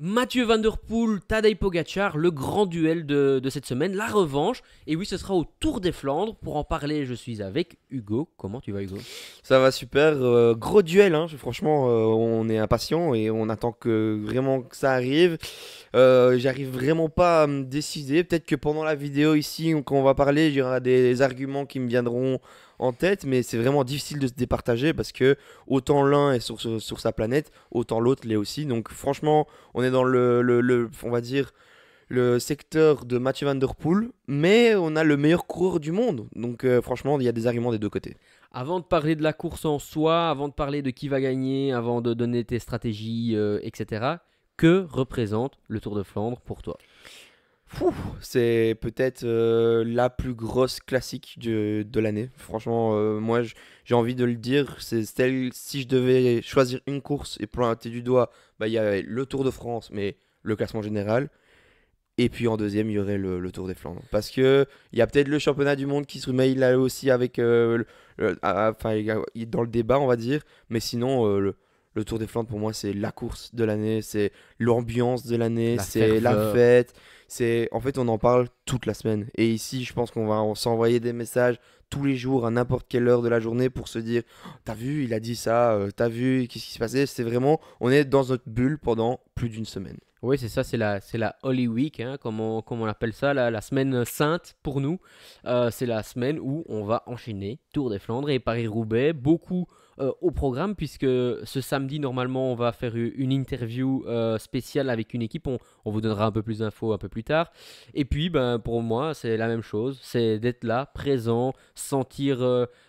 Mathieu Van Der Poel, Tadej Pogacar, le grand duel de cette semaine, la revanche. Et oui, ce sera au Tour des Flandres. Pour en parler, je suis avec Hugo. Comment tu vas, Hugo? Ça va super, gros duel, hein. Franchement, on est impatient et on attend que vraiment que ça arrive. J'arrive vraiment pas à me décider. Peut-être que pendant la vidéo ici, quand on va parler, il y aura des arguments qui me viendront en tête, mais c'est vraiment difficile de se départager parce que autant l'un est sur sa planète, autant l'autre l'est aussi. Donc franchement, on est dans on va dire, le secteur de Mathieu Van Der Poel, mais on a le meilleur coureur du monde. Donc franchement, il y a des arguments des deux côtés. Avant de parler de la course en soi, avant de parler de qui va gagner, avant de donner tes stratégies, etc., que représente le Tour de Flandre pour toi? Fou, c'est peut-être la plus grosse classique de l'année. Franchement, moi j'ai envie de le dire. C'est celle, si je devais choisir une course et pointer du doigt, bah, il y a le Tour de France, mais le classement général. Et puis en deuxième, il y aurait le Tour des Flandres. Parce que il y a peut-être le championnat du monde qui se met là aussi avec, enfin, il est dans le débat, on va dire. Mais sinon, le Tour des Flandres, pour moi, c'est la course de l'année, c'est l'ambiance de l'année, La c'est la ferveur. fête. En fait, on en parle toute la semaine. Et ici, je pense on s'envoyer des messages tous les jours à n'importe quelle heure de la journée pour se dire, oh, t'as vu, il a dit ça, t'as vu, qu'est-ce qui se passait. C'est vraiment, on est dans notre bulle pendant plus d'une semaine. Oui, c'est ça, c'est la Holy Week, hein, comme on appelle ça, la semaine sainte pour nous. C'est la semaine où on va enchaîner Tour des Flandres et Paris-Roubaix. Beaucoup au programme, puisque ce samedi, normalement, on va faire une interview spéciale avec une équipe. On vous donnera un peu plus d'infos un peu plus tard. Et puis, ben, pour moi, c'est la même chose. C'est d'être là, présent, sentir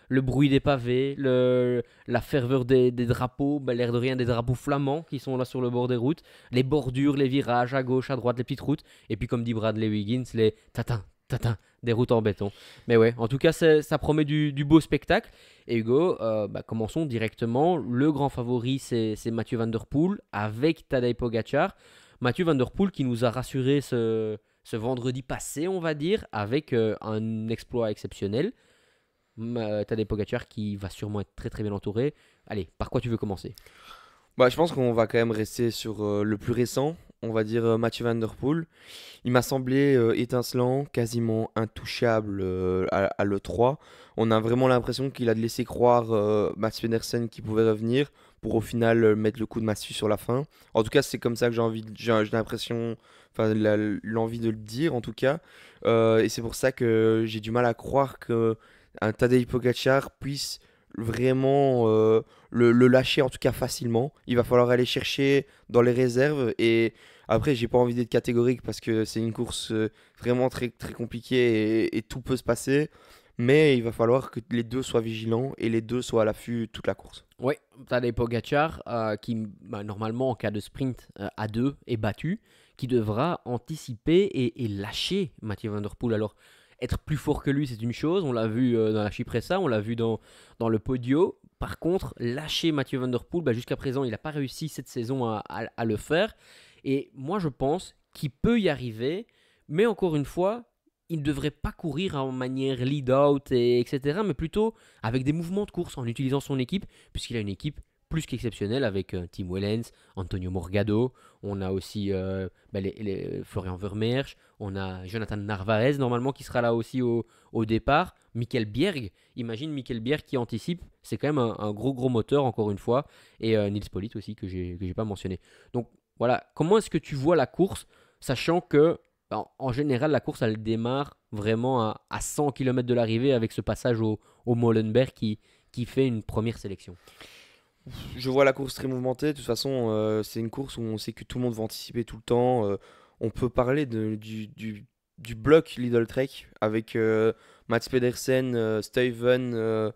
le bruit des pavés, la ferveur des drapeaux, ben, l'air de rien des drapeaux flamands qui sont là sur le bord des routes, les bordures, les virages à gauche, à droite, les petites routes, et puis comme dit Bradley Wiggins, les tatins, tatins, des routes en béton. Mais ouais, en tout cas, ça promet du beau spectacle. Et Hugo, bah, commençons directement. Le grand favori, c'est Mathieu Van Der Poel avec Tadej Pogacar. Mathieu Van Der Poel qui nous a rassuré ce vendredi passé, on va dire, avec un exploit exceptionnel. Tadej Pogacar qui va sûrement être très très bien entouré. Allez, par quoi tu veux commencer? Bah, je pense qu'on va quand même rester sur le plus récent, on va dire Mathieu Van Der Poel. Il m'a semblé étincelant, quasiment intouchable à l'E3. On a vraiment l'impression qu'il a laissé croire Mats Pedersen qui pouvait revenir pour au final mettre le coup de massue sur la fin. En tout cas, c'est comme ça que j'ai l'impression, enfin l'envie de le dire en tout cas. Et c'est pour ça que j'ai du mal à croire que un Tadej Pogacar puisse vraiment le lâcher en tout cas facilement. Il va falloir aller chercher dans les réserves et après j'ai pas envie d'être catégorique parce que c'est une course vraiment très très compliquée et tout peut se passer. Mais il va falloir que les deux soient vigilants et les deux soient à l'affût toute la course. Oui, Tadej Pogacar, qui bah, normalement en cas de sprint à deux est battu, qui devra anticiper et lâcher Mathieu Van Der Poel. Alors, être plus fort que lui, c'est une chose, on l'a vu dans la Cipressa, on l'a vu dans le Podio. Par contre, lâcher Mathieu Van Der Poel, bah, jusqu'à présent, il n'a pas réussi cette saison à le faire. Et moi, je pense qu'il peut y arriver, mais encore une fois, il ne devrait pas courir en manière lead-out, etc., mais plutôt avec des mouvements de course en utilisant son équipe puisqu'il a une équipe plus qu'exceptionnelle avec Tim Wellens, Antonio Morgado, on a aussi Florian Vermeersch, on a Jonathan Narvaez normalement qui sera là aussi au départ, Mikel Bjerg, imagine Mikel Bjerg qui anticipe, c'est quand même un gros gros moteur encore une fois, et Nils Politt aussi que j'ai pas mentionné. Donc voilà, comment est-ce que tu vois la course, sachant que en général la course elle démarre vraiment à 100 km de l'arrivée avec ce passage au Molenberg qui fait une première sélection. Je vois la course très mouvementée. De toute façon, c'est une course où on sait que tout le monde va anticiper tout le temps. On peut parler du bloc Lidl Trek avec Mats Pedersen, Steven.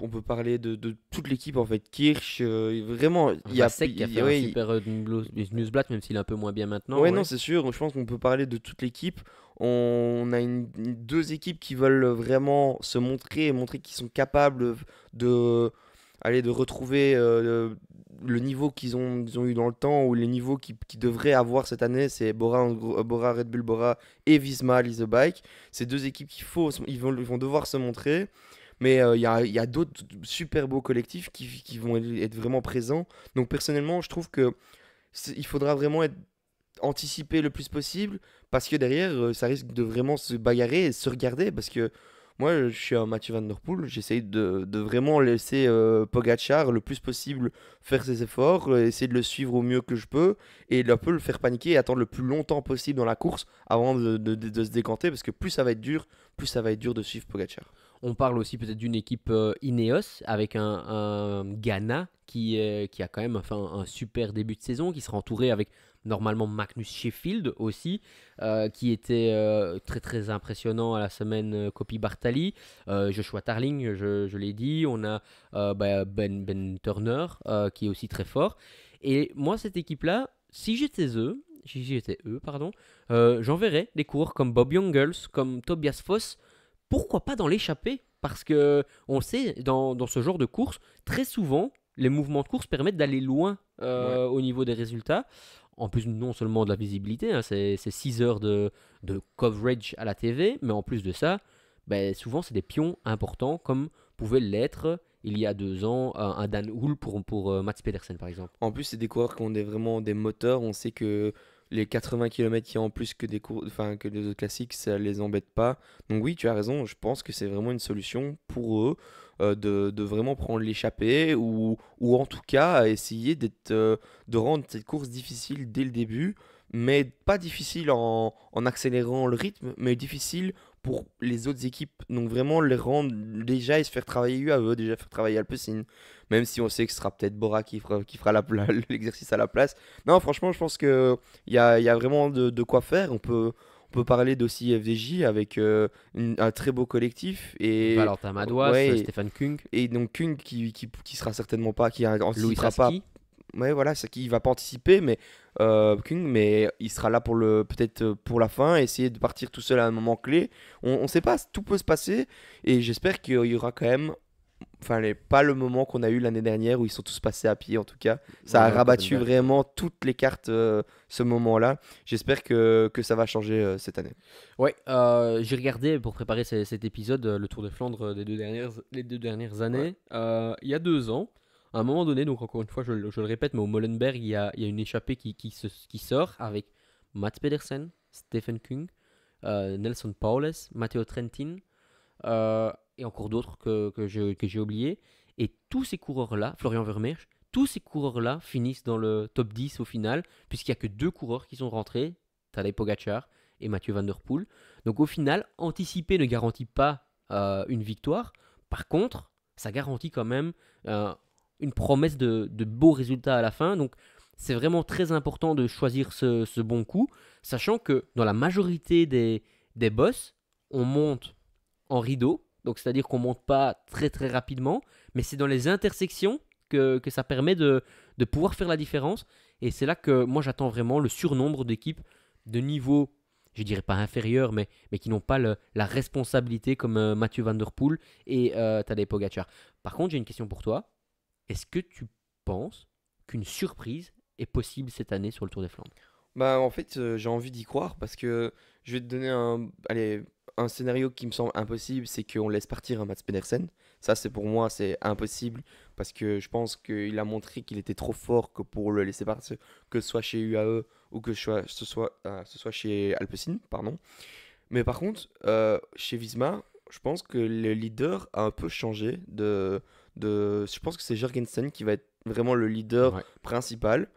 On peut parler de toute l'équipe en fait. Kirsch, vraiment, Vasek qui a fait un ouais, super newsblatt, même s'il est un peu moins bien maintenant. ouais, non, Ouais. c'est sûr. Je pense qu'on peut parler de toute l'équipe. On a deux équipes qui veulent vraiment se montrer et montrer qu'ils sont capables de, de retrouver le niveau ils ont eu dans le temps ou les niveaux qu'ils devraient avoir cette année. C'est Bora, Red Bull Bora et Visma Lease a Bike. Ces deux équipes ils vont devoir se montrer. Mais il y a d'autres super beaux collectifs qui vont être vraiment présents. Donc personnellement, je trouve que il faudra vraiment anticiper le plus possible parce que derrière, ça risque de vraiment se bagarrer et se regarder parce que moi, je suis un Mathieu Van Der Poel, j'essaye de vraiment laisser Pogacar le plus possible faire ses efforts, essayer de le suivre au mieux que je peux et un peu le faire paniquer et attendre le plus longtemps possible dans la course avant de se décanter parce que plus ça va être dur, plus ça va être dur de suivre Pogacar. On parle aussi peut-être d'une équipe Ineos avec un Ghana qui a quand même fait un super début de saison, qui sera entouré avec normalement Magnus Sheffield aussi, qui était très très impressionnant à la semaine Coppi Bartali, Joshua Tarling, je l'ai dit, on a Ben Turner qui est aussi très fort. Et moi cette équipe-là, si j'étais eux, pardon, j'enverrais des coureurs comme Bob Jungels, comme Tobias Foss, pourquoi pas dans l'échappée? Parce que on sait, dans ce genre de course, très souvent, les mouvements de course permettent d'aller loin Ouais. au niveau des résultats. En plus, non seulement de la visibilité, hein, c'est 6 heures de coverage à la TV, mais en plus de ça, ben, souvent c'est des pions importants, comme pouvait l'être il y a 2 ans un Dan Hull pour Mats Pedersen par exemple. En plus, c'est des coureurs qui ont vraiment des moteurs. On sait que les 80 km qu'il y a en plus que enfin, que les autres classiques, ça les embête pas. Donc oui, tu as raison. Je pense que c'est vraiment une solution pour eux de vraiment prendre l'échappée ou en tout cas essayer de rendre cette course difficile dès le début, mais pas difficile en accélérant le rythme, mais difficile pour les autres équipes. Donc vraiment les rendre déjà et se faire travailler UAE, déjà faire travailler Alpecin, même si on sait que ce sera peut-être Bora qui fera l'exercice à la place. Non, franchement, je pense qu'il y a vraiment de quoi faire. On peut parler d'aussi FDJ avec un très beau collectif. Et Valentin Madouas, ouais, Stéphane Kung, et donc Kung qui sera certainement pas, qui Louis anticipera pas. Saski. Ouais, voilà, c'est qu'il va pas anticiper, mais Kung, mais il sera là pour peut-être pour la fin, essayer de partir tout seul à un moment clé. On sait pas, tout peut se passer. Et j'espère qu'il y aura quand même. Enfin, pas le moment qu'on a eu l'année dernière où ils sont tous passés à pied en tout cas. Ça a Ouais, rabattu Koppenberg. vraiment toutes les cartes ce moment-là. J'espère que ça va changer cette année. Ouais, j'ai regardé pour préparer cet épisode, le Tour de Flandre les 2 dernières Ouais. années. Il y a 2 ans, à un moment donné, donc encore une fois, je le répète, mais au Molenberg, il y a une échappée qui sort avec Mats Pedersen, Stephen Kung, Nelson Powles, Matteo Trentin, et encore d'autres que j'ai oubliés. Et tous ces coureurs-là, Florian Vermeersch, tous ces coureurs-là finissent dans le top 10 au final, puisqu'il n'y a que 2 coureurs qui sont rentrés, Tadej Pogacar et Mathieu Van Der Poel. Donc au final, anticiper ne garantit pas une victoire. Par contre, ça garantit quand même euh, une promesse de beaux résultats à la fin. Donc c'est vraiment très important de choisir ce bon coup, sachant que dans la majorité des boss, on monte en rideau. Donc c'est-à-dire qu'on monte pas très très rapidement, mais c'est dans les intersections que ça permet de pouvoir faire la différence. Et c'est là que moi j'attends vraiment le surnombre d'équipes de niveau, je dirais pas inférieur, mais qui n'ont pas la responsabilité comme Mathieu Van Der Poel et Tadej Pogacar. Par contre, j'ai une question pour toi. Est-ce que tu penses qu'une surprise est possible cette année sur le Tour des Flandres? Bah, en fait, j'ai envie d'y croire parce que je vais te donner un scénario qui me semble impossible, c'est qu'on laisse partir un Mats Pedersen. Ça, c'est pour moi, c'est impossible parce que je pense qu'il a montré qu'il était trop fort que pour le laisser partir, que ce soit chez UAE ou que ce soit chez Alpecin, pardon. Mais par contre, chez Visma, je pense que le leader a un peu changé je pense que c'est Jorgensen qui va être vraiment le leader Ouais. principal.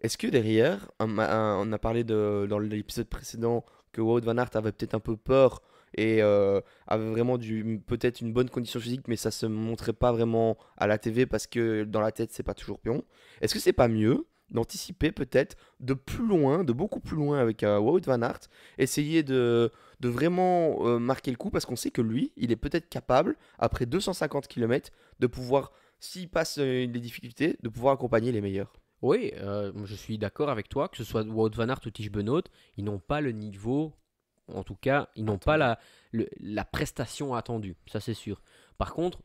Est-ce que derrière, on a parlé dans l'épisode précédent que Wout van Aert avait peut-être un peu peur et avait vraiment peut-être une bonne condition physique, mais ça se montrait pas vraiment à la TV parce que dans la tête, c'est pas toujours pion. Est-ce que c'est pas mieux d'anticiper peut-être de plus loin, de beaucoup plus loin avec Wout van Aert, essayer de vraiment marquer le coup parce qu'on sait que lui, il est peut-être capable, après 250 km, de pouvoir, s'il passe les difficultés, de pouvoir accompagner les meilleurs. Oui, je suis d'accord avec toi, que ce soit Wout van Aert ou Tige Benoot, ils n'ont pas le niveau, en tout cas, ils n'ont pas Attendu. la prestation attendue, ça c'est sûr. Par contre,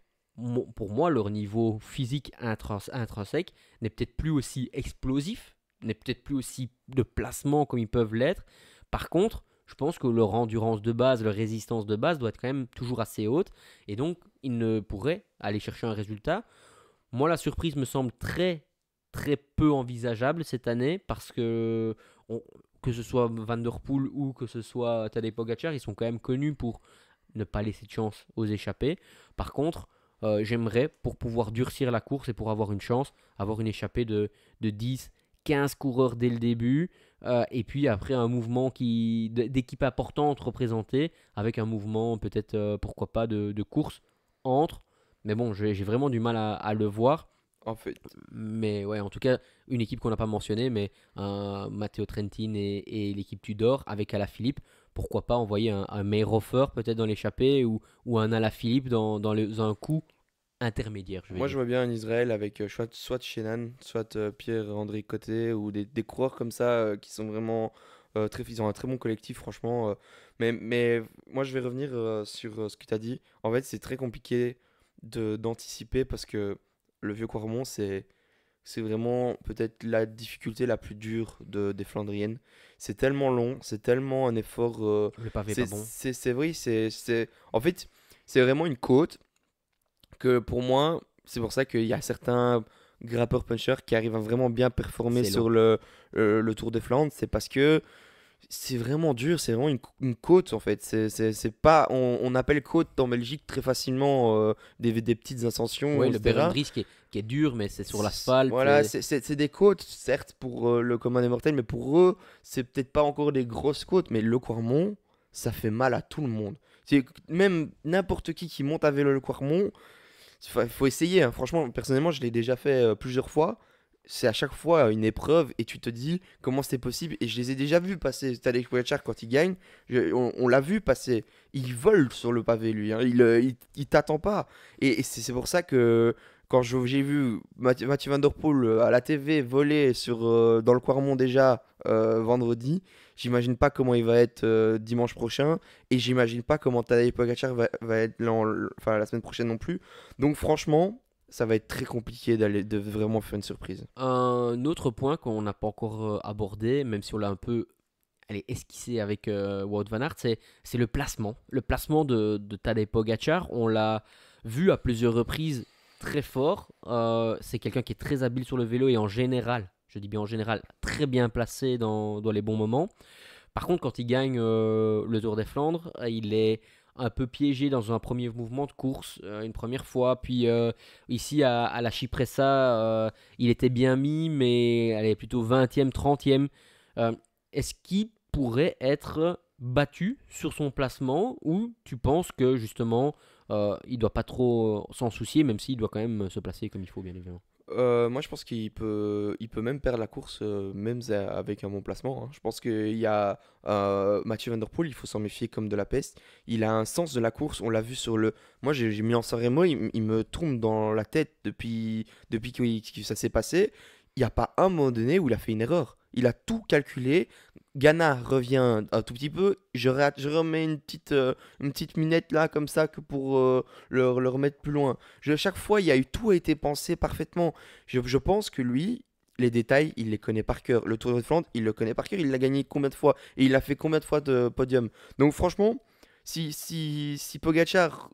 pour moi, leur niveau physique intrinsèque n'est peut-être plus aussi explosif, n'est peut-être plus aussi de placement comme ils peuvent l'être. Par contre, je pense que leur endurance de base, leur résistance de base doit être quand même toujours assez haute, et donc ils ne pourraient aller chercher un résultat. Moi, la surprise me semble très très peu envisageable cette année parce que on- que ce soit Van Der Poel ou que ce soit Tadej Pogacar, ils sont quand même connus pour ne pas laisser de chance aux échappées. Par contre, j'aimerais, pour pouvoir durcir la course et pour avoir une chance, avoir une échappée de 10, 15 coureurs dès le début, et puis après un mouvement d'équipe importante représentée, avec un mouvement peut-être, pourquoi pas, de course entre. Mais bon, j'ai vraiment du mal à le voir. En fait, Mais ouais, en tout cas, une équipe qu'on n'a pas mentionnée, mais un Matteo Trentin et l'équipe Tudor avec Alaphilippe. Pourquoi pas envoyer un Mayhofer peut-être dans l'échappée ou un Alaphilippe dans un coup intermédiaire, je vais moi je dire. vois bien un Israël avec soit Shenan, soit Pierre-André Côté ou des coureurs comme ça qui sont vraiment ils ont un très bon collectif franchement. Mais moi je vais revenir sur ce que tu as dit. En fait c'est très compliqué d'anticiper parce que le vieux Quarmont c'est vraiment peut-être la difficulté la plus dure des Flandriennes. C'est tellement long, c'est tellement un effort. Le pavé est pas bon. C'est vrai, en fait c'est vraiment une côte que pour moi, c'est pour ça qu'il y a certains grappeurs punchers qui arrivent à vraiment bien performer C'est long. sur le Tour de Flandre. C'est parce que c'est vraiment dur, c'est vraiment une côte en fait. C'est pas, on appelle côte en Belgique très facilement des petites ascensions, Oui, le etc. Berendries qui est dur, mais c'est sur l'asphalte. Voilà, c'est des côtes, certes, pour le commun des mortels, mais pour eux, c'est peut-être pas encore des grosses côtes, mais le Quarmont, ça fait mal à tout le monde. Même n'importe qui monte à vélo le Quarmont, faut essayer, hein. Franchement, personnellement, je l'ai déjà fait plusieurs fois. C'est à chaque fois une épreuve et tu te dis comment c'est possible. Et je les ai déjà vus passer. Tadej Pogacar, quand il gagne, on l'a vu passer. Il vole sur le pavé, lui, hein. Il t'attend pas. Et c'est pour ça que quand j'ai vu Mathieu Van Der Poel à la TV voler dans le Quarmont déjà vendredi, j'imagine pas comment il va être dimanche prochain. Et j'imagine pas comment Tadej Pogacar va être enfin, la semaine prochaine non plus. Donc franchement, ça va être très compliqué de vraiment faire une surprise. Un autre point qu'on n'a pas encore abordé, même si on l'a un peu esquissé avec Wout van Aert, c'est le placement. Le placement de Tadej Pogacar, on l'a vu à plusieurs reprises très fort. C'est quelqu'un qui est très habile sur le vélo et en général, je dis bien en général, très bien placé dans les bons moments. Par contre, quand il gagne le Tour des Flandres, il est un peu piégé dans un premier mouvement de course, une première fois. Puis ici, à la Cipressa, il était bien mis, mais elle est plutôt 20e, 30e. Euh, Est-ce qu'il pourrait être battu sur son placement ou tu penses que justement, il doit pas trop s'en soucier, même s'il doit quand même se placer comme il faut, bien évidemment. Moi, je pense qu'il peut même perdre la course, même avec un bon placement, hein. Je pense qu'il y a Mathieu Van Der Poel, il faut s'en méfier comme de la peste. Il a un sens de la course, on l'a vu sur le. Moi, j'ai mis en Sanremo, il me tourne dans la tête depuis que ça s'est passé. Il n'y a pas un moment donné où il a fait une erreur. Il a tout calculé. Ghana revient un tout petit peu. Je remets une petite minette là, comme ça, que pour le remettre plus loin. Chaque fois, tout a été pensé parfaitement. Je pense que lui, les détails, il les connaît par cœur. Le Tour de Flandre, il le connaît par cœur. Il l'a gagné combien de fois? Et il a fait combien de fois de podium? Donc franchement, si Pogacar,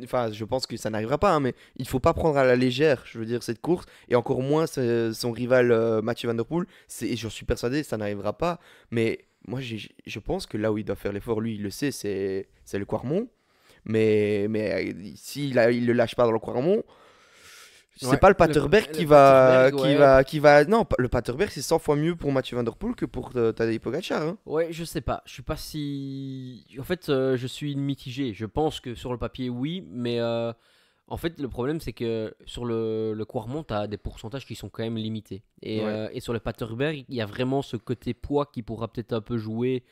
enfin, je pense que ça n'arrivera pas, hein, mais il faut pas prendre à la légère, je veux dire, cette course, et encore moins son rival Mathieu Van Der Poel. Et j'en suis persuadé, ça n'arrivera pas. Mais moi, je pense que là où il doit faire l'effort, lui, il le sait, c'est le Quarmont. Mais il le lâche pas dans le Quarmont, c'est Ouais, pas le Paterberg le Paterberg, ouais. Non, le Paterberg, c'est 100 fois mieux pour Mathieu Van Der Poel que pour Tadej Pogacar, hein. Ouais, je sais pas. Je suis pas si. En fait, je suis mitigé. Je pense que sur le papier, oui, mais en fait, le problème, c'est que sur le Quarmont, tu as des pourcentages qui sont quand même limités. Ouais. Et sur le Paterberg, il y a vraiment ce côté poids qui pourra peut-être un peu jouer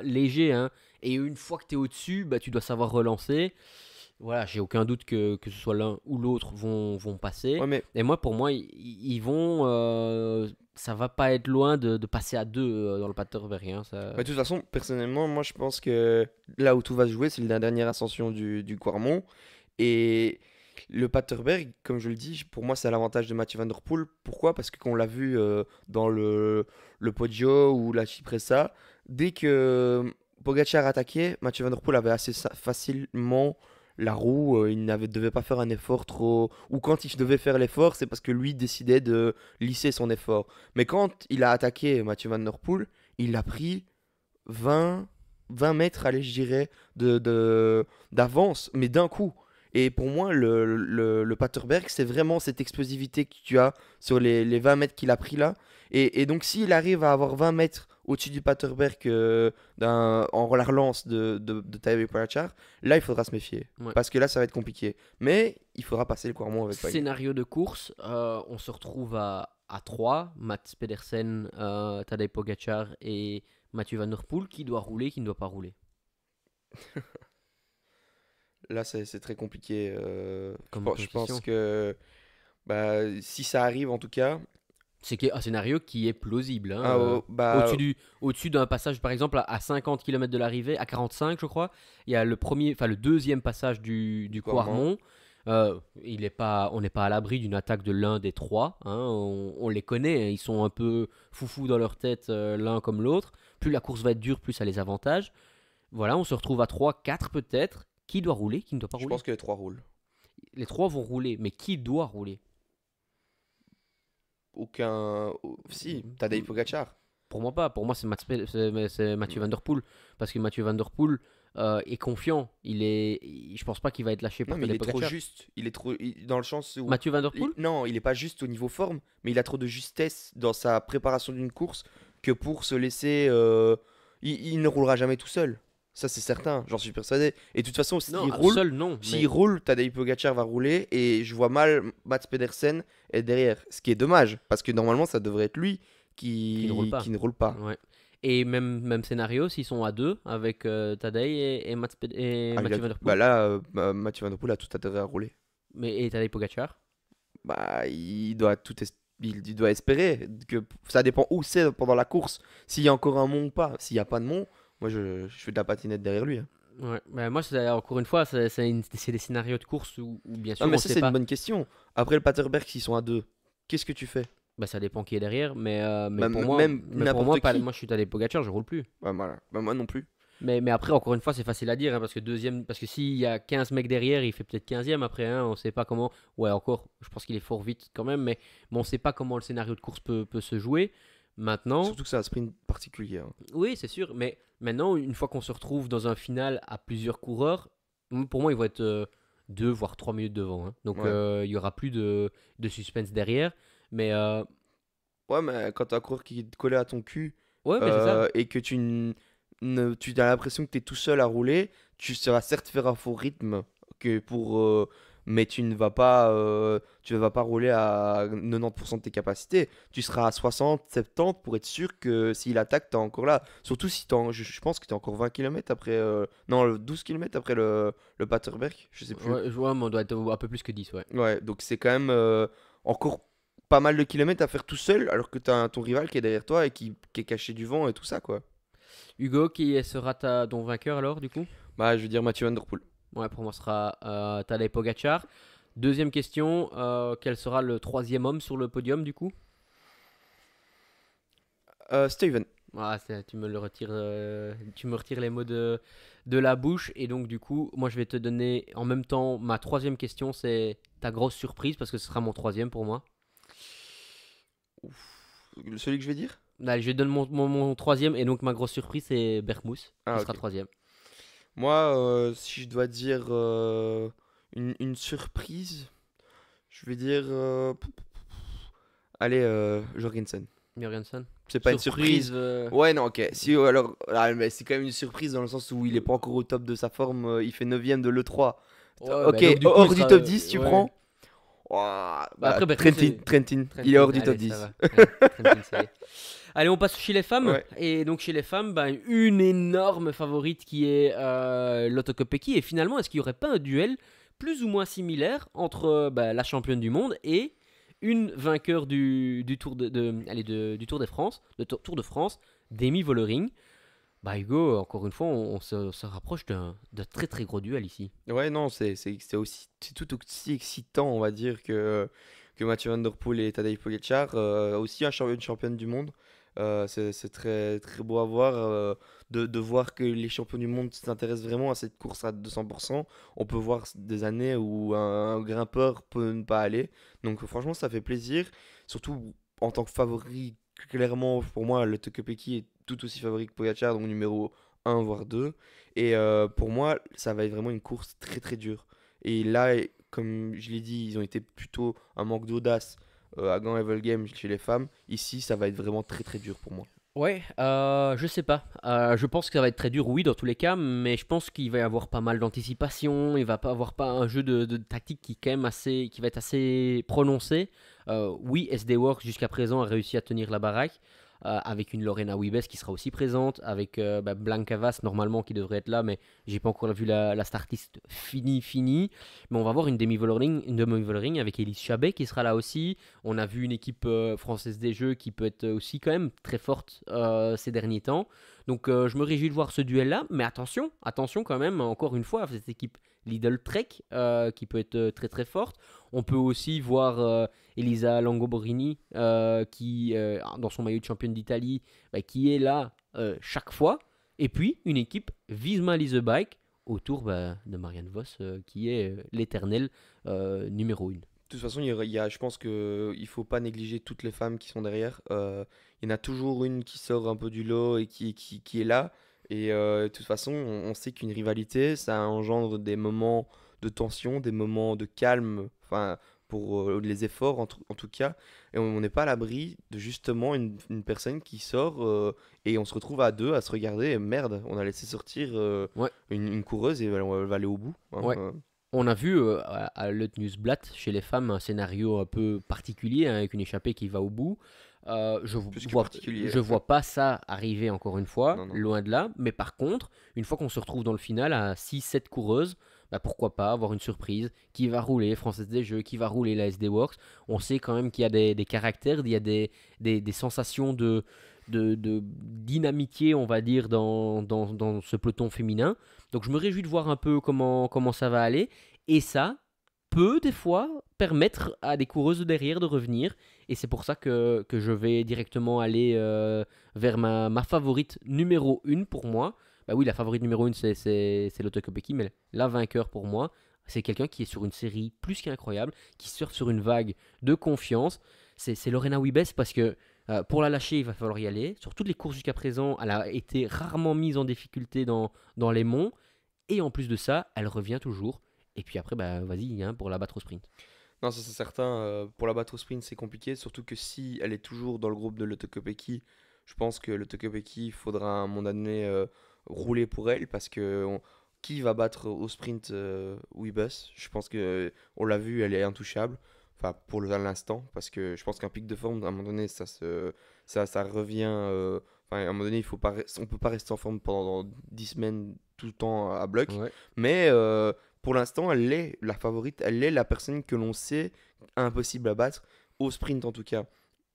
léger, hein. Et une fois que tu es au-dessus, bah, tu dois savoir relancer. Voilà, j'ai aucun doute que ce soit l'un ou l'autre vont passer. Ouais, mais Et moi, pour moi, ils vont. Ça va pas être loin de passer à deux dans le Paterberg, hein, ça... de toute façon, personnellement, moi je pense que là où tout va se jouer, c'est la dernière ascension du Quarmont. Et le Paterberg, comme je le dis, pour moi c'est à l'avantage de Mathieu Van Der Poel. Pourquoi? Parce que qu'on l'a vu dans le Poggio ou la Cipressa, dès que Pogacar attaquait, Mathieu Van Der Poel avait assez facilement la roue, il devait pas faire un effort trop. Ou quand il devait faire l'effort, c'est parce que lui décidait de lisser son effort. Mais quand il a attaqué Mathieu Van Der Poel, il a pris 20, 20 mètres, allez, je dirais, d'avance, mais d'un coup. Et pour moi, le Paterberg, c'est vraiment cette explosivité que tu as sur les 20 mètres qu'il a pris là. Et donc, s'il arrive à avoir 20 mètres au-dessus du Paterberg en la relance de Tadej Pogacar, là, il faudra se méfier. Ouais. Parce que là, ça va être compliqué. Mais il faudra passer le Quarmont avec Pagny. Scénario de course, on se retrouve à 3, Mats Pedersen, Tadej Pogacar et Mathieu Van Der Poel, qui doit rouler, qui ne doit pas rouler. Là, c'est très compliqué. Comme Je question. pense que si ça arrive, en tout cas, C'est un scénario qui est plausible. Hein, au-dessus d'un passage, par exemple, à 50 km de l'arrivée, à 45, je crois, il y a le deuxième passage du Quarmont. On n'est pas à l'abri d'une attaque de l'un des trois. Hein, on les connaît, hein, ils sont un peu foufous dans leur tête, l'un comme l'autre. Plus la course va être dure, plus ça les avantage. Voilà, on se retrouve à 3, 4 peut-être. Qui doit rouler, qui ne doit pas je rouler? pense que les trois roulent. Les trois vont rouler, mais qui doit rouler? Si, Tadej Pogacar. Pour moi pas. Pour moi, c'est Mathieu Van Der Poel. Parce que Mathieu Van Der Poel est confiant. Je pense pas qu'il va être lâché par Non, mais il Tadej est trop Pogacar. juste. Dans le sens où. Mathieu Van Der Poel? Non, il est pas juste au niveau forme, mais il a trop de justesse dans sa préparation d'une course que pour se laisser. Il ne roulera jamais tout seul. Ça, c'est certain, j'en suis persuadé. Et de toute façon, Non, seul non. s'il roule, Tadej Pogacar va rouler. Et je vois mal Mats Pedersen être derrière. Ce qui est dommage, parce que normalement, ça devrait être lui qui ne roule pas. Ouais. Et même scénario, s'ils sont à 2 avec Tadej et Mathieu Van Der Poel. Là, Mathieu Van Der Poel a tout intérêt à rouler. Et Tadej Pogacar? Il doit il doit espérer que ça dépend où c'est pendant la course. S'il y a encore un mont ou pas. S'il n'y a pas de mont, moi je fais de la patinette derrière lui. Hein. Ouais. Mais moi, encore une fois, c'est des scénarios de course où bien sûr Non, mais on ça sait c'est pas. une bonne question. Après le Paterberg, s'ils sont à deux, qu'est-ce que tu fais? Bah, ça dépend qui est derrière, mais Même- pour moi, même n'importe qui. moi je suis Tadej Pogacar, je roule plus. Voilà. Moi non plus. Mais après, encore une fois, c'est facile à dire, hein, parce que s'il y a 15 mecs derrière, il fait peut-être 15e après, hein, on sait pas comment. Ouais, encore, je pense qu'il est fort vite quand même, mais on sait pas comment le scénario de course peut se jouer. Maintenant, Surtout que c'est un sprint particulier. Hein. oui, c'est sûr, mais maintenant, une fois qu'on se retrouve dans un final à plusieurs coureurs, pour moi, il va être 2 voire 3 minutes devant. Hein. Donc, Ouais. il y aura plus de suspense derrière. Mais Ouais, mais quand t'as un coureur qui est collé à ton cul ouais, mais c'est ça. et que tu as l'impression que tu es tout seul à rouler, ça va certes faire un faux rythme mais tu ne vas pas rouler à 90% de tes capacités. Tu seras à 60, 70 pour être sûr que s'il attaque, tu es encore là. Surtout si je pense que tu es encore 20 km après. Non, 12 km après le Paterberg, je sais plus. Ouais, mais on doit être un peu plus que 10, ouais. Ouais, donc c'est quand même encore pas mal de kilomètres à faire tout seul, alors que tu as ton rival qui est derrière toi et qui est caché du vent et tout ça, quoi. Hugo, qui sera ton vainqueur alors, du coup? Bah, je veux dire Mathieu Van Der Poel. Ouais, pour moi, ce sera Tadej Pogacar. Deuxième question, quel sera le troisième homme sur le podium, du coup? Steven. Ah, tu me retires les mots de la bouche. Et donc, du coup, moi, je vais te donner en même temps ma troisième question. C'est ta grosse surprise, parce que ce sera mon troisième pour moi. Celui que je vais dire? Allez, je vais te donner mon troisième. Et donc, ma grosse surprise, c'est Bergmousse, qui sera Ok. troisième. Moi, si je dois dire une surprise, je vais dire. Allez, Jorgensen. Jorgensen. C'est pas une surprise. Ouais, non, ok. Si, alors, mais c'est quand même une surprise dans le sens où il est pas encore au top de sa forme. Il fait 9ème de l'E3. Ouais, Ok, bah, donc, du coup, hors il du sera, top 10, tu ouais. prends. Ouah, après, Trentin, il est hors du top Allez, 10. ça va. Ouais, Trentin, ça y est. Allez, on passe chez les femmes. Ouais. Et donc, chez les femmes, une énorme favorite qui est Lotte Kopecky. Et finalement, est-ce qu'il n'y aurait pas un duel plus ou moins similaire entre la championne du monde et une vainqueur du Tour du Tour de France, Tour de France, Demi Vollering? Hugo, encore une fois, on se rapproche d'un très très gros duel ici. Ouais, non, c'est tout aussi excitant, on va dire, que Mathieu Van Der Poel et Tadej Pogacar. Aussi une championne du monde. C'est très, très beau à voir, de voir que les champions du monde s'intéressent vraiment à cette course à 200%. On peut voir des années où un grimpeur peut ne pas aller. Donc franchement, ça fait plaisir. Surtout en tant que favori, clairement, pour moi, le Tokyo-Peki est tout aussi favori que Pogacar, donc numéro un voire 2. Et pour moi, ça va être vraiment une course très très dure. Et là, comme je l'ai dit, ils ont été plutôt un manque d'audace à Gand Evelgame chez les femmes. Ici, ça va être vraiment très très dur pour moi. Ouais, je sais pas. Je pense que ça va être très dur, oui, dans tous les cas, mais je pense qu'il va y avoir pas mal d'anticipation. Il va pas avoir pas un jeu de tactique qui est quand même qui va être assez prononcé. Oui, SD Works jusqu'à présent a réussi à tenir la baraque. Avec une Lorena Wiebes qui sera aussi présente, avec Blanca Vas normalement qui devrait être là, mais j'ai pas encore vu la startlist finie. Mais on va voir une demi-Vollering avec Elise Chabet qui sera là aussi. On a vu une équipe française des Jeux qui peut être aussi quand même très forte ces derniers temps. Donc je me réjouis de voir ce duel-là, mais attention quand même, encore une fois, cette équipe Lidl Trek qui peut être très très forte. On peut aussi voir Elisa Longoborini qui, dans son maillot de championne d'Italie, qui est là chaque fois. Et puis une équipe Visma Lease Bike autour de Marianne Vos qui est l'éternel numéro 1. De toute façon, je pense qu'il ne faut pas négliger toutes les femmes qui sont derrière. Il y en a toujours une qui sort un peu du lot et qui est là. Et de toute façon, on sait qu'une rivalité, ça engendre des moments de tension, des moments de calme, enfin, pour les efforts en tout cas. Et on n'est pas à l'abri de justement une personne qui sort et on se retrouve à deux à se regarder. Et merde, on a laissé sortir Ouais. une coureuse et elle va aller au bout, hein. Ouais. On a vu à Le Newsblatt chez les femmes un scénario un peu particulier hein, avec une échappée qui va au bout. Plus que particulier. Je vois pas ça arriver encore une fois, Non, non. loin de là. Mais par contre, une fois qu'on se retrouve dans le final à 6-7 coureuses, pourquoi pas avoir une surprise qui va rouler Française des Jeux, qui va rouler la SD Works. On sait quand même qu'il y a des caractères, il y a des sensations d'inamitié, on va dire, dans ce peloton féminin. Donc je me réjouis de voir un peu comment ça va aller. Et ça peut des fois permettre à des coureuses de derrière de revenir. Et c'est pour ça que je vais directement aller vers ma favorite numéro 1 pour moi. Bah oui, la favorite numéro 1 c'est Lotte Kopecky, mais la vainqueur pour moi, c'est quelqu'un qui est sur une série plus qu'incroyable, qui surfe sur une vague de confiance. C'est Lorena Wiebes parce que pour la lâcher, il va falloir y aller. Sur toutes les courses jusqu'à présent, elle a été rarement mise en difficulté dans les monts. Et en plus de ça, elle revient toujours. Et puis après, vas-y, hein, pour la battre au sprint. Non, ça c'est certain. Pour la battre au sprint, c'est compliqué. Surtout que si elle est toujours dans le groupe de Lotte Kopecky, je pense que Lotte Kopecky, il faudra à un moment donné rouler pour elle. Parce que qui va battre au sprint Weebus? Je pense que on l'a vu, elle est intouchable. Enfin, l'instant. Parce que je pense qu'un pic de forme, à un moment donné, ça revient. Enfin, à un moment donné, on peut pas rester en forme pendant 10 semaines tout le temps à bloc. Ouais. Mais pour l'instant, elle est la favorite, elle est la personne que l'on sait impossible à battre, au sprint en tout cas.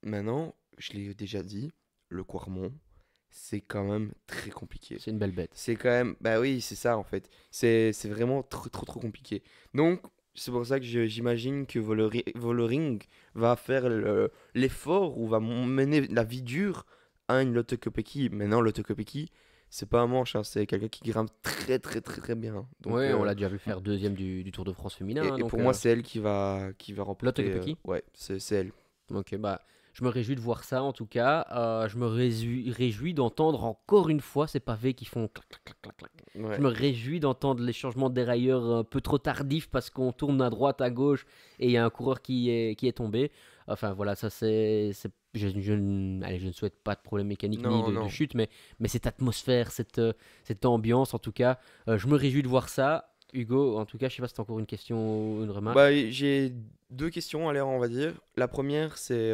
Maintenant, je l'ai déjà dit, le Quarmont, c'est quand même très compliqué. C'est une belle bête. C'est quand même, bah oui, c'est ça en fait. C'est vraiment trop, trop, trop compliqué. Donc, c'est pour ça que j'imagine que Vollering va faire l'effort ou va mener la vie dure à une Lotte Kopecky. Maintenant, Lotte Kopecky, c'est pas un manche, hein, c'est quelqu'un qui grimpe très, très, très, très bien. Donc, Ouais, on l'a déjà vu faire deuxième du Tour de France féminin. et, hein, et donc, pour moi, c'est elle qui va Lotte remporter. Kopecky. Ouais, c'est elle. Ok, je me réjouis de voir ça en tout cas. Je me réjouis d'entendre encore une fois ces pavés qui font clac, clac, clac, clac, clac. Ouais. Je me réjouis d'entendre les changements de dérailleur un peu trop tardifs parce qu'on tourne à droite, à gauche et il y a un coureur qui est tombé. Enfin voilà, ça je ne souhaite pas de problème mécanique ni Non, de non. chute, mais cette atmosphère, cette ambiance en tout cas, je me réjouis de voir ça. Hugo, en tout cas, je sais pas si tu as encore une question ou une remarque. Bah, j'ai deux questions à l'air, on va dire. La première, c'est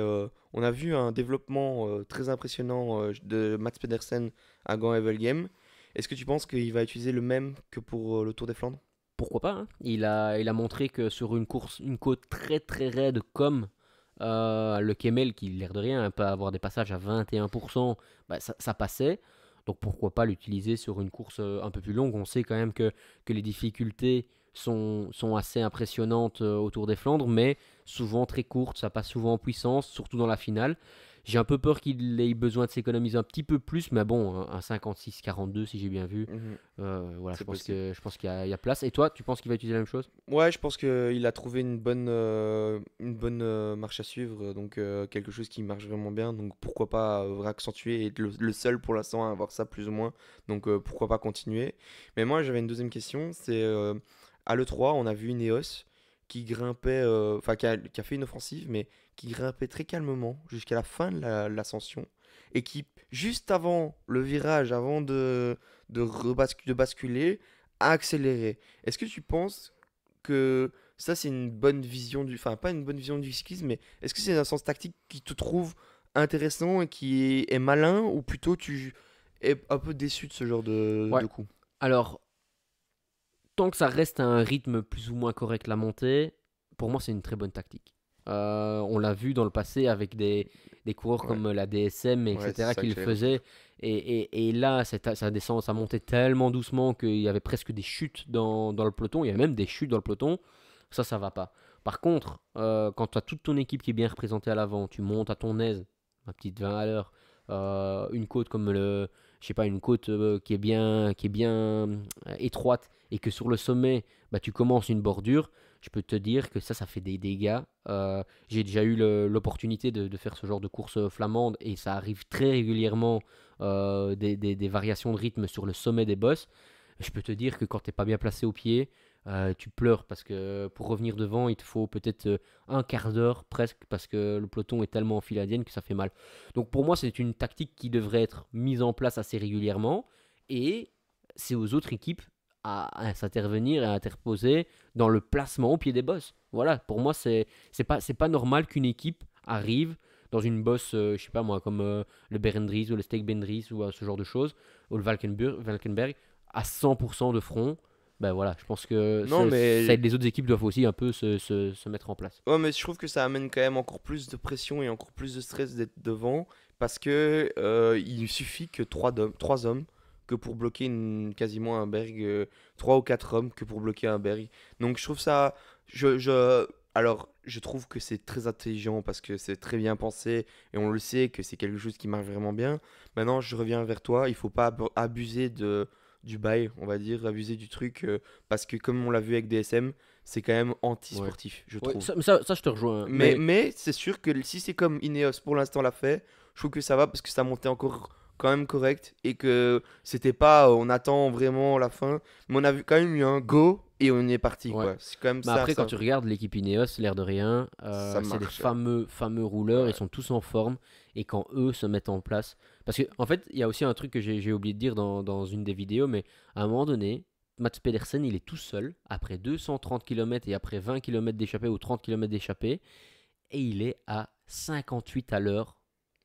on a vu un développement très impressionnant de Mats Pedersen à Gand Evelgame. Est-ce que tu penses qu'il va utiliser le même que pour le Tour des Flandres? Pourquoi pas hein. Il a montré que sur une côte très très raide comme le Kemmel, qui l'air de rien peut avoir des passages à 21%, ça passait. Donc pourquoi pas l'utiliser sur une course un peu plus longue. On sait quand même que les difficultés sont assez impressionnantes autour des Flandres, mais souvent très courtes, ça passe souvent en puissance, surtout dans la finale. J'ai un peu peur qu'il ait besoin de s'économiser un petit peu plus, mais bon, un 56-42 si j'ai bien vu. Mhm. Voilà, C'est possible. je pense il y a place. Et toi, tu penses qu'il va utiliser la même chose? Ouais, je pense qu'il a trouvé une bonne marche à suivre, donc quelque chose qui marche vraiment bien. Donc pourquoi pas accentuer et être le seul pour l'instant à avoir ça plus ou moins. Donc pourquoi pas continuer. Mais moi j'avais une deuxième question, c'est à l'E3 on a vu Ineos qui grimpait, enfin qui a fait une offensive, mais qui grimpait très calmement jusqu'à la fin de l'ascension et qui juste avant le virage, avant de basculer, a accéléré. Est-ce que tu penses que ça, c'est une bonne vision du... Enfin, pas une bonne vision du cyclisme, mais est-ce que c'est un sens tactique qui te trouve intéressant et qui est malin, ou plutôt tu es un peu déçu de ce genre de Ouais. coup? Alors, tant que ça reste à un rythme plus ou moins correct la montée, pour moi c'est une très bonne tactique. On l'a vu dans le passé avec des coureurs Ouais, comme la DSM, ouais, c'est etc., ça qui que le j'allais faisaient. redire. Et là, ça descend, ça montait tellement doucement qu'il y avait presque des chutes dans le peloton. Il y avait même des chutes dans le peloton. Ça va pas. Par contre, quand tu as toute ton équipe qui est bien représentée à l'avant, tu montes à ton aise, ma petite 20 à l'heure, une côte comme je sais pas, une côte qui est bien étroite et que sur le sommet, bah, tu commences une bordure, je peux te dire que ça fait des dégâts. J'ai déjà eu l'opportunité de faire ce genre de course flamande et ça arrive très régulièrement des variations de rythme sur le sommet des bosses. Je peux te dire que quand tu n'es pas bien placé au pied, tu pleures parce que pour revenir devant, il te faut peut-être un quart d'heure presque parce que le peloton est tellement en file indienne que ça fait mal. Donc pour moi, c'est une tactique qui devrait être mise en place assez régulièrement et c'est aux autres équipes à s'intervenir et à interposer dans le placement au pied des bosses. Voilà, pour moi, c'est pas normal qu'une équipe arrive dans une bosse, je sais pas moi, comme le Berendries ou le Steak Bendries ou ce genre de choses, ou le Valkenberg, à 100% de front. Ben voilà, je pense que Non, mais les autres équipes doivent aussi un peu se mettre en place. ouais, mais je trouve que ça amène quand même encore plus de pression et encore plus de stress d'être devant parce que il suffit que trois hommes que pour bloquer quasiment un berg, trois ou quatre hommes que pour bloquer un berg. Donc je trouve ça, alors je trouve que c'est très intelligent parce que c'est très bien pensé et on le sait que c'est quelque chose qui marche vraiment bien. Maintenant, je reviens vers toi, il faut pas abuser du bail, on va dire, abuser du truc parce que comme on l'a vu avec DSM, c'est quand même Ouais. anti-sportif, je Ouais, trouve. ça, je te rejoins. Mais c'est sûr que si c'est comme Ineos pour l'instant l'a fait, je trouve que ça va parce que ça montait encore quand même correct et que c'était pas on attend vraiment la fin, mais on a vu quand même eu un go et on y est parti Ouais. quoi. C'est quand même Mais ça, après, quand tu regardes l'équipe Ineos, l'air de rien, ça c'est des marche. fameux rouleurs, ils Ouais. sont tous en forme, et quand eux se mettent en place... Parce qu'en en fait, il y a aussi un truc que j'ai oublié de dire dans une des vidéos, mais à un moment donné, Mats Pedersen, il est tout seul, après 230 km et après 20 km d'échappée ou 30 km d'échappée, et il est à 58 à l'heure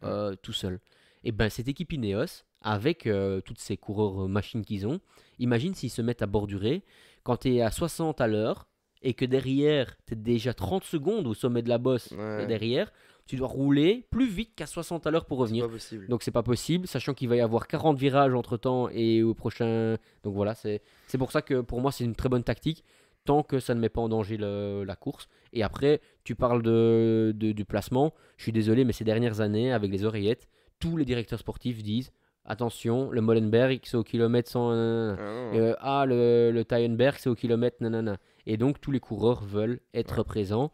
Ouais. tout seul. Et ben cette équipe Ineos, avec toutes ces coureurs machines qu'ils ont, imagine s'ils se mettent à bordurer, quand tu es à 60 à l'heure, et que derrière, tu es déjà 30 secondes au sommet de la bosse Ouais. derrière, tu dois rouler plus vite qu'à 60 à l'heure pour C'est revenir. pas possible. Donc c'est pas possible, sachant qu'il va y avoir 40 virages entre temps et au prochain. Donc voilà, c'est pour ça que pour moi c'est une très bonne tactique, tant que ça ne met pas en danger la course. Et après, tu parles du placement. Je suis désolé, mais ces dernières années, avec les oreillettes, tous les directeurs sportifs disent attention, le Molenberg c'est au kilomètre 100. Ah non. Le Tyenberg c'est au kilomètre. Nanana. Et donc tous les coureurs veulent Ouais. être présents.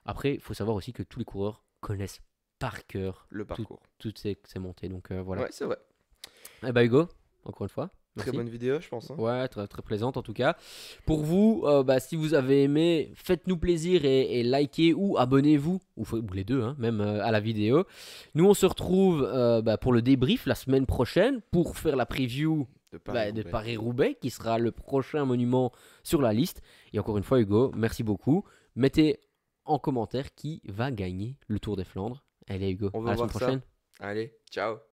Après, il faut savoir aussi que tous les coureurs connaissent par cœur Le parcours. toutes ces montées. Donc voilà. Ouais, c'est vrai. Eh ben Hugo, encore une fois, Très merci. bonne vidéo, je pense, hein. Ouais, très, très plaisante en tout cas. Pour vous, bah, si vous avez aimé, faites-nous plaisir et likez ou abonnez-vous, ou les deux, hein, même à la vidéo. Nous, on se retrouve bah, pour le débrief la semaine prochaine pour faire la preview De de Paris-Roubaix. Paris-Roubaix, qui sera le prochain monument sur la liste. Et encore une fois, Hugo, merci beaucoup. Mettez en commentaire qui va gagner le Tour des Flandres. Allez, Hugo, On à va la semaine voir ça. prochaine. Allez, ciao.